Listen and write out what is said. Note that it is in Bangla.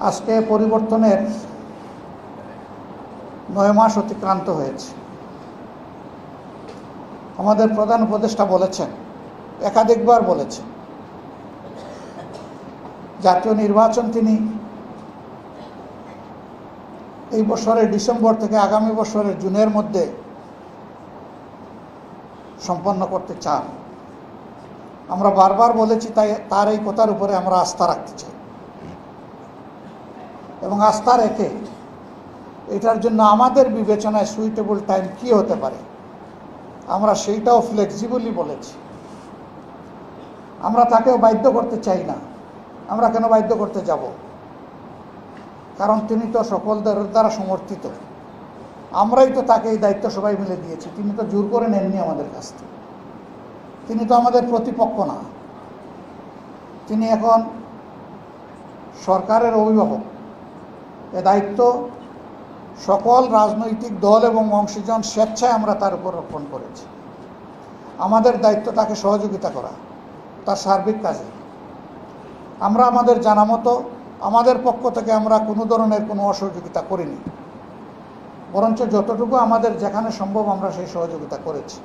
আজকে পরিবর্তনের 9 মাস অতিক্রান্ত হয়েছে। আমাদের প্রধান উপদেষ্টা বলেছেন, একাধিকবার বলেছেন, জাতীয় নির্বাচন তিনি এই বছরের ডিসেম্বর থেকে আগামী বছরের জুনের মধ্যে সম্পন্ন করতে চান। আমরা বারবার বলেছি, তাই তার এই কথার উপরে আমরা আস্থা রাখতে চাই এবং আস্থা রেখে এটার জন্য আমাদের বিবেচনায় সুইটেবল টাইম কি হতে পারে আমরা সেইটাও ফ্লেক্সিবলি বলেছি। আমরা তাকেও বাধ্য করতে চাই না। আমরা কেন বাধ্য করতে যাব? কারণ তিনি তো সকলদের দ্বারা সমর্থিত। আমরাই তো তাকে এই দায়িত্ব সবাই মিলে দিয়েছি। তিনি তো জোর করে নেননি আমাদের কাছ থেকে। তিনি তো আমাদের প্রতিপক্ষ না। তিনি এখন সরকারের অভিভাবক। এ দায়িত্ব সকল রাজনৈতিক দল এবং অংশীজন স্বেচ্ছায় আমরা তার উপর অর্পণ করেছি। আমাদের দায়িত্ব তাকে সহযোগিতা করা তার সার্বিক কাজে। আমরা আমাদের জানা মতো আমাদের পক্ষ থেকে আমরা কোনো ধরনের কোনো অসহযোগিতা করিনি, বরঞ্চ যতটুকু আমাদের যেখানে সম্ভব আমরা সেই সহযোগিতা করেছি।